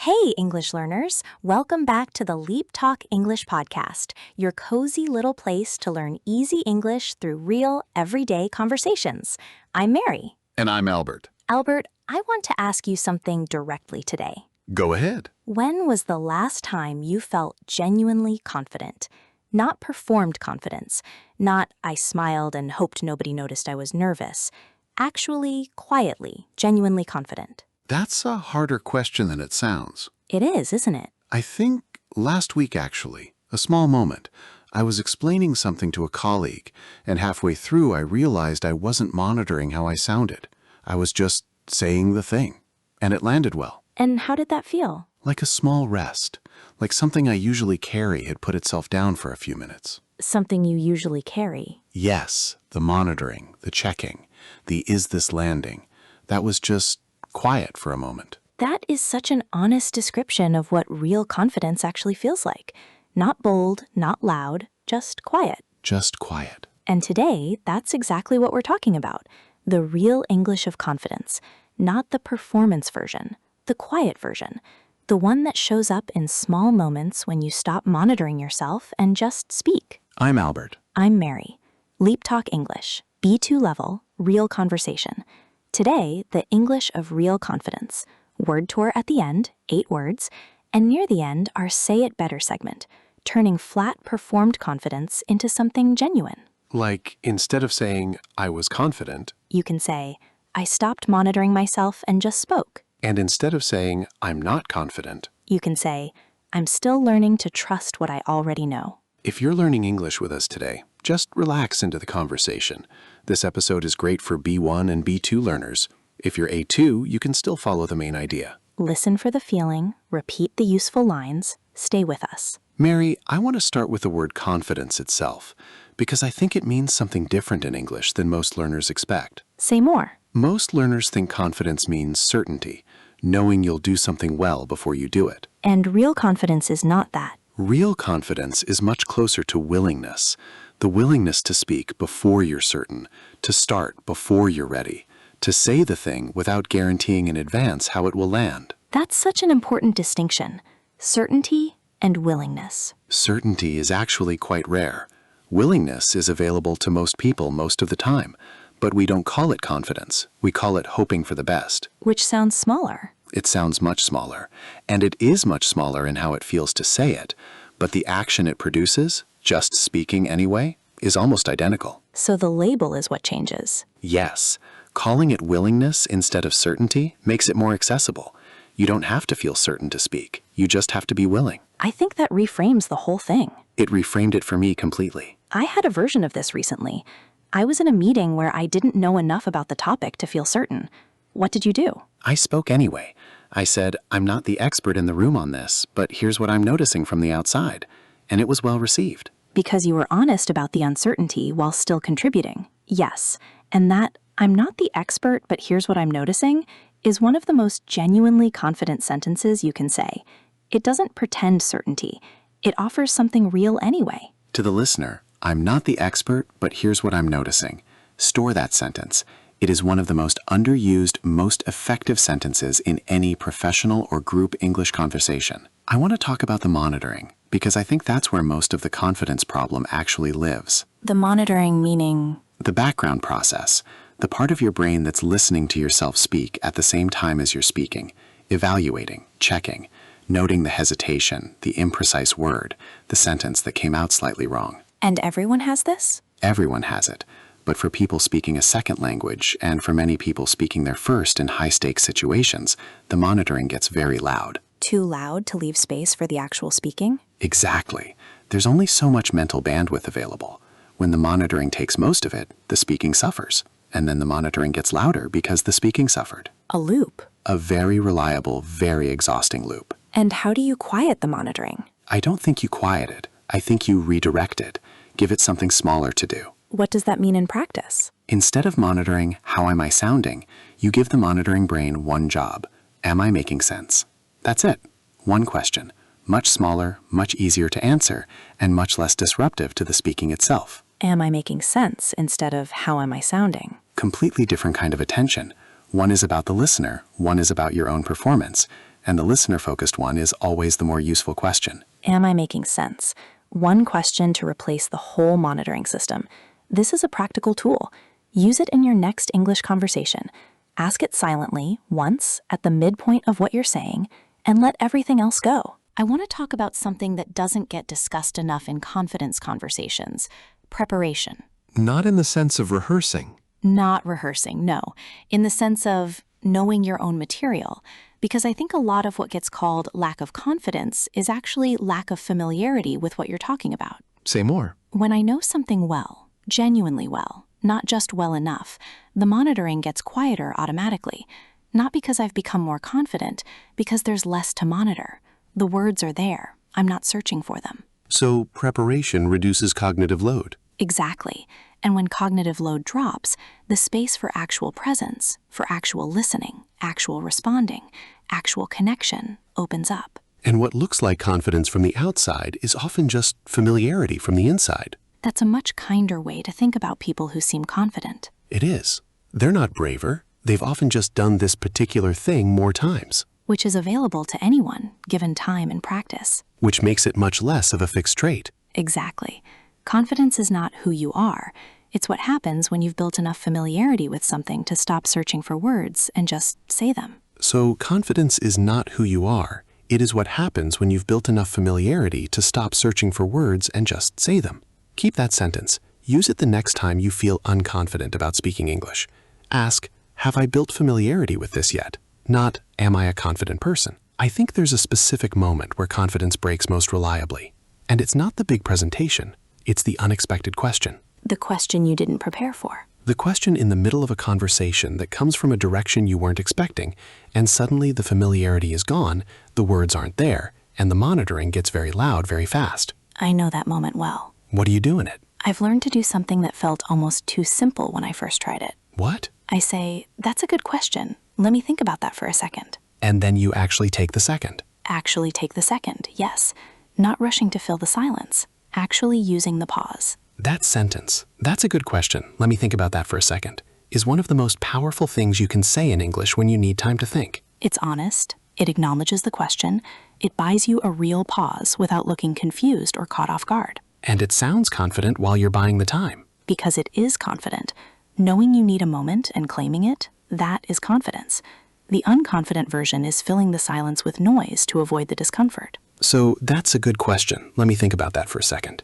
Hey, English learners! Welcome back to the LeapTalk English Podcast, your cozy little place to learn easy English through real, everyday conversations. I'm Mary. And I'm Albert. Albert, I want to ask you something directly today. Go ahead. When was the last time you felt genuinely confident? Not performed confidence. Not I smiled and hoped nobody noticed I was nervous. Actually, quietly, genuinely confident. That's a harder question than it sounds. It is, isn't it? I think last week, actually, a small moment, I was explaining something to a colleague, and halfway through I realized I wasn't monitoring how I sounded. I was just saying the thing, and it landed well. And how did that feel? Like a small rest, like something I usually carry had put itself down for a few minutes. Something you usually carry. Yes, the monitoring, the checking, the is this landing. That was just quiet for a moment. That is such an honest description of what real confidence actually feels like. Not bold, not loud, just quiet. Just quiet. And today, that's exactly what we're talking about. The real English of confidence, not the performance version, the quiet version, the one that shows up in small moments when you stop monitoring yourself and just speak. I'm Albert. I'm Mary. LeapTalk English, B2 level, real conversation. Today, the English of real confidence. Word tour at the end, 8 words, and near the end, our Say It Better segment, turning flat performed confidence into something genuine. Like, instead of saying, I was confident, You can say, I stopped monitoring myself and just spoke. and instead of saying, I'm not confident, You can say, I'm still learning to trust what I already know. if you're learning English with us today, just relax into the conversation. This episode is great for B1 and B2 learners. If you're A2, you can still follow the main idea. Listen for the feeling, repeat the useful lines, stay with us. Mary, I want to start with the word confidence itself, because I think it means something different in English than most learners expect. Say more. Most learners think confidence means certainty, knowing you'll do something well before you do it. And real confidence is not that. Real confidence is much closer to willingness, the willingness to speak before you're certain, to start before you're ready, to say the thing without guaranteeing in advance how it will land. That's such an important distinction. Certainty and willingness. Certainty is actually quite rare. Willingness is available to most people most of the time, but we don't call it confidence. We call it hoping for the best. Which sounds smaller. It sounds much smaller, and it is much smaller in how it feels to say it, but the action it produces, just speaking anyway, is almost identical. So the label is what changes. Yes, calling it willingness instead of certainty makes it more accessible. You don't have to feel certain to speak. You just have to be willing. I think that reframes the whole thing. It reframed it for me completely. I had a version of this recently. I was in a meeting where I didn't know enough about the topic to feel certain. What did you do? I spoke anyway. I said, I'm not the expert in the room on this, but here's what I'm noticing from the outside. And it was well received. Because you were honest about the uncertainty while still contributing. Yes, and that I'm not the expert, but here's what I'm noticing is one of the most genuinely confident sentences you can say. It doesn't pretend certainty. It offers something real anyway. To the listener, I'm not the expert, but here's what I'm noticing. Store that sentence. It is one of the most underused, most effective sentences in any professional or group English conversation. I want to talk about the monitoring, because I think that's where most of the confidence problem actually lives. The monitoring meaning? The background process, the part of your brain that's listening to yourself speak at the same time as you're speaking, evaluating, checking, noting the hesitation, the imprecise word, the sentence that came out slightly wrong. And everyone has this? Everyone has it. But for people speaking a second language, and for many people speaking their first in high-stakes situations, the monitoring gets very loud. Too loud to leave space for the actual speaking? Exactly. There's only so much mental bandwidth available. When the monitoring takes most of it, the speaking suffers. And then the monitoring gets louder because the speaking suffered. A loop. A very reliable, very exhausting loop. And how do you quiet the monitoring? I don't think you quiet it. I think you redirect it. Give it something smaller to do. What does that mean in practice? Instead of monitoring, how am I sounding, you give the monitoring brain one job. Am I making sense? That's it. One question. Much smaller, much easier to answer, and much less disruptive to the speaking itself. Am I making sense instead of how am I sounding? Completely different kind of attention. One is about the listener, one is about your own performance. And the listener-focused one is always the more useful question. Am I making sense? One question to replace the whole monitoring system. This is a practical tool. Use it in your next English conversation. Ask it silently, once, at the midpoint of what you're saying, and let everything else go. I want to talk about something that doesn't get discussed enough in confidence conversations: preparation. Not in the sense of rehearsing. Not rehearsing, no. In the sense of knowing your own material. Because I think a lot of what gets called lack of confidence is actually lack of familiarity with what you're talking about. Say more. When I know something well, genuinely well, not just well enough, the monitoring gets quieter automatically. Not because I've become more confident, because there's less to monitor. The words are there. I'm not searching for them. So preparation reduces cognitive load. Exactly. And when cognitive load drops, the space for actual presence, for actual listening, actual responding, actual connection opens up. And what looks like confidence from the outside is often just familiarity from the inside. That's a much kinder way to think about people who seem confident. It is. They're not braver. They've often just done this particular thing more times. Which is available to anyone, given time and practice. Which makes it much less of a fixed trait. Exactly. Confidence is not who you are. It's what happens when you've built enough familiarity with something to stop searching for words and just say them. So confidence is not who you are. It is what happens when you've built enough familiarity to stop searching for words and just say them. Keep that sentence. Use it the next time you feel unconfident about speaking English. Ask, have I built familiarity with this yet? Not, am I a confident person? I think there's a specific moment where confidence breaks most reliably. And it's not the big presentation. It's the unexpected question. The question you didn't prepare for. The question in the middle of a conversation that comes from a direction you weren't expecting, and suddenly the familiarity is gone, the words aren't there, and the monitoring gets very loud very fast. I know that moment well. What do you do in it? I've learned to do something that felt almost too simple when I first tried it. What? I say, that's a good question. Let me think about that for a second. And then you actually take the second. Actually take the second, yes. Not rushing to fill the silence. Actually using the pause. That sentence, that's a good question, let me think about that for a second, is one of the most powerful things you can say in English when you need time to think. It's honest. It acknowledges the question. It buys you a real pause without looking confused or caught off guard. And it sounds confident while you're buying the time. Because it is confident. Knowing you need a moment and claiming it, that is confidence. The unconfident version is filling the silence with noise to avoid the discomfort. So that's a good question. Let me think about that for a second.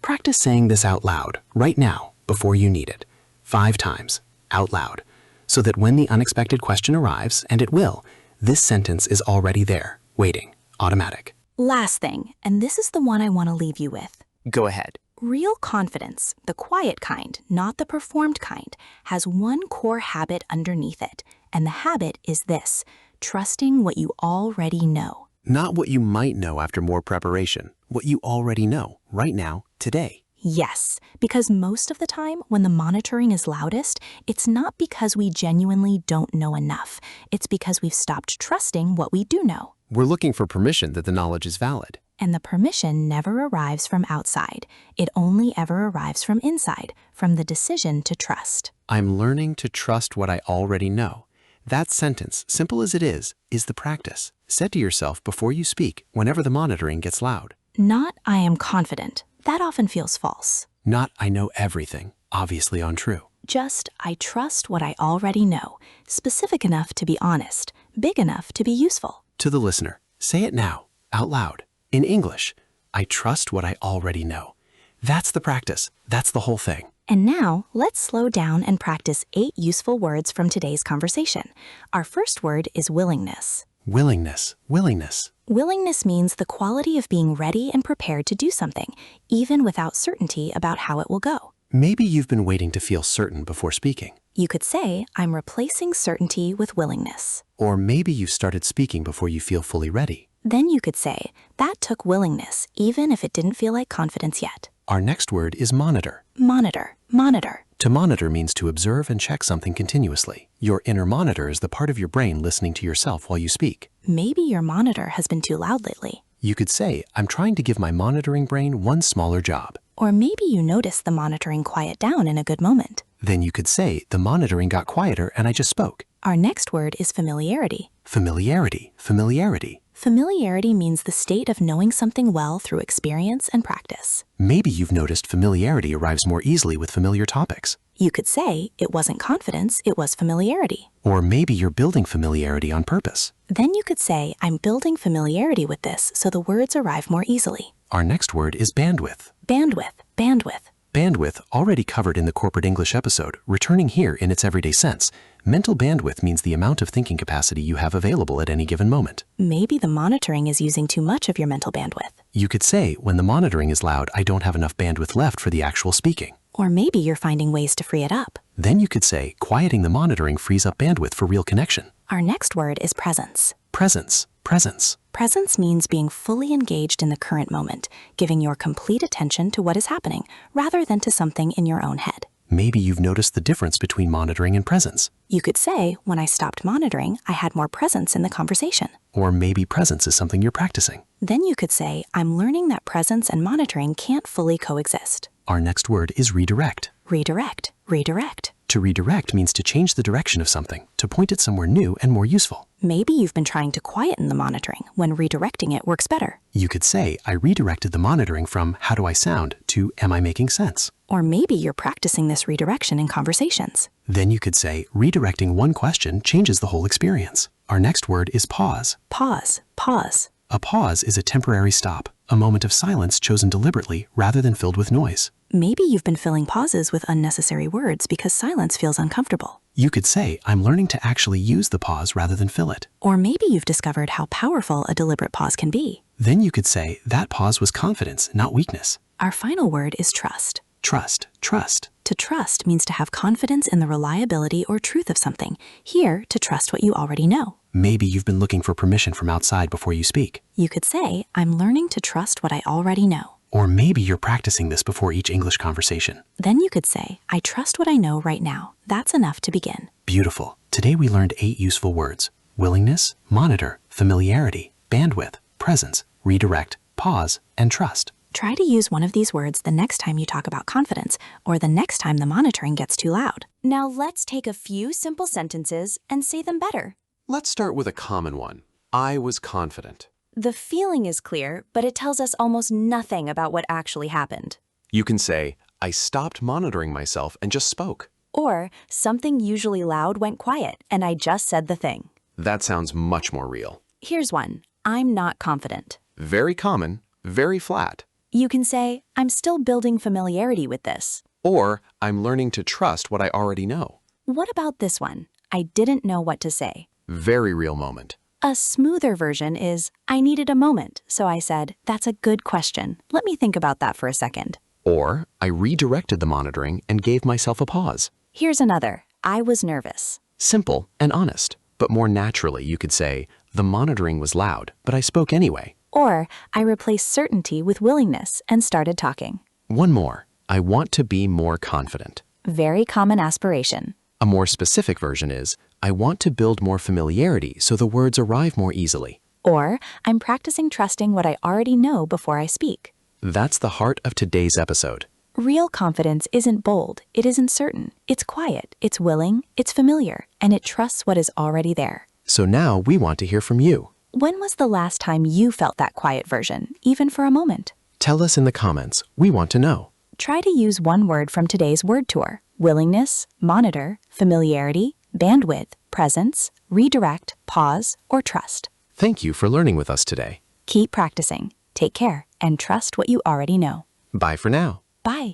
Practice saying this out loud, right now, before you need it, 5 times, out loud, so that when the unexpected question arrives, and it will, this sentence is already there, waiting, automatic. Last thing, and this is the one I want to leave you with. Go ahead. Real confidence, the quiet kind, not the performed kind, has one core habit underneath it, and the habit is this: trusting what you already know. Not what you might know after more preparation. What you already know, right now, today. Yes, because most of the time when the monitoring is loudest, it's not because we genuinely don't know enough. It's because we've stopped trusting what we do know. We're looking for permission that the knowledge is valid. And the permission never arrives from outside. It only ever arrives from inside, from the decision to trust. I'm learning to trust what I already know. That sentence, simple as it is the practice. Said to yourself before you speak, whenever the monitoring gets loud. Not, I am confident. That often feels false. Not, I know everything, obviously untrue. Just, I trust what I already know. Specific enough to be honest, big enough to be useful. To the listener, say it now, out loud, in English. I trust what I already know. That's the practice. That's the whole thing. And now, let's slow down and practice 8 useful words from today's conversation. Our first word is willingness. Willingness, willingness. Willingness means the quality of being ready and prepared to do something, even without certainty about how it will go. Maybe you've been waiting to feel certain before speaking. You could say, I'm replacing certainty with willingness. Or maybe you've started speaking before you feel fully ready. Then you could say, that took willingness, even if it didn't feel like confidence yet. Our next word is monitor. Monitor, monitor. To monitor means to observe and check something continuously. Your inner monitor is the part of your brain listening to yourself while you speak. Maybe your monitor has been too loud lately. You could say, I'm trying to give my monitoring brain one smaller job. Or maybe you notice the monitoring quiet down in a good moment. Then you could say, the monitoring got quieter and I just spoke. Our next word is familiarity. Familiarity, familiarity. Familiarity means the state of knowing something well through experience and practice. Maybe you've noticed familiarity arrives more easily with familiar topics. You could say it wasn't confidence, it was familiarity. Or maybe you're building familiarity on purpose. Then you could say, I'm building familiarity with this so the words arrive more easily. Our next word is bandwidth. Bandwidth, bandwidth. Bandwidth, already covered in the corporate English episode, returning here in its everyday sense. Mental bandwidth means the amount of thinking capacity you have available at any given moment. Maybe the monitoring is using too much of your mental bandwidth. You could say, when the monitoring is loud, I don't have enough bandwidth left for the actual speaking. Or maybe you're finding ways to free it up. Then you could say, quieting the monitoring frees up bandwidth for real connection. Our next word is presence. Presence, presence. Presence means being fully engaged in the current moment, giving your complete attention to what is happening, rather than to something in your own head. Maybe you've noticed the difference between monitoring and presence. You could say, when I stopped monitoring, I had more presence in the conversation. Or maybe presence is something you're practicing. Then you could say, I'm learning that presence and monitoring can't fully coexist. Our next word is redirect. Redirect, redirect. To redirect means to change the direction of something, to point it somewhere new and more useful. Maybe you've been trying to quieten the monitoring when redirecting it works better. You could say, I redirected the monitoring from how do I sound to am I making sense? Or maybe you're practicing this redirection in conversations. Then you could say, redirecting one question changes the whole experience. Our next word is pause. Pause, pause. A pause is a temporary stop, a moment of silence chosen deliberately rather than filled with noise. Maybe you've been filling pauses with unnecessary words because silence feels uncomfortable. You could say, I'm learning to actually use the pause rather than fill it. Or maybe you've discovered how powerful a deliberate pause can be. Then you could say, that pause was confidence, not weakness. Our final word is trust. Trust, trust. To trust means to have confidence in the reliability or truth of something. Here, to trust what you already know. Maybe you've been looking for permission from outside before you speak. You could say, I'm learning to trust what I already know. Or maybe you're practicing this before each English conversation. Then you could say, I trust what I know right now. That's enough to begin. Beautiful. Today we learned 8 useful words: willingness, monitor, familiarity, bandwidth, presence, redirect, pause, and trust. Try to use one of these words the next time you talk about confidence or the next time the monitoring gets too loud. Now let's take a few simple sentences and say them better. Let's start with a common one. I was confident. The feeling is clear, but it tells us almost nothing about what actually happened. You can say, I stopped monitoring myself and just spoke. Or, something usually loud went quiet and I just said the thing. That sounds much more real. Here's one. I'm not confident. Very common, very flat. You can say, I'm still building familiarity with this. Or, I'm learning to trust what I already know. What about this one? I didn't know what to say. Very real moment. A smoother version is, I needed a moment, so I said, that's a good question. Let me think about that for a second. Or, I redirected the monitoring and gave myself a pause. Here's another. I was nervous. Simple and honest. But more naturally, you could say, the monitoring was loud, but I spoke anyway. Or, I replaced certainty with willingness and started talking. One more. I want to be more confident. Very common aspiration. A more specific version is, I want to build more familiarity so the words arrive more easily. Or, I'm practicing trusting what I already know before I speak. That's the heart of today's episode. Real confidence isn't bold, it isn't certain. It's quiet, it's willing, it's familiar, and it trusts what is already there. So now we want to hear from you. When was the last time you felt that quiet version, even for a moment? Tell us in the comments. We want to know. Try to use one word from today's word tour: willingness, monitor, familiarity, bandwidth, presence, redirect, pause, or trust. Thank you for learning with us today. Keep practicing, take care, and trust what you already know. Bye for now. Bye.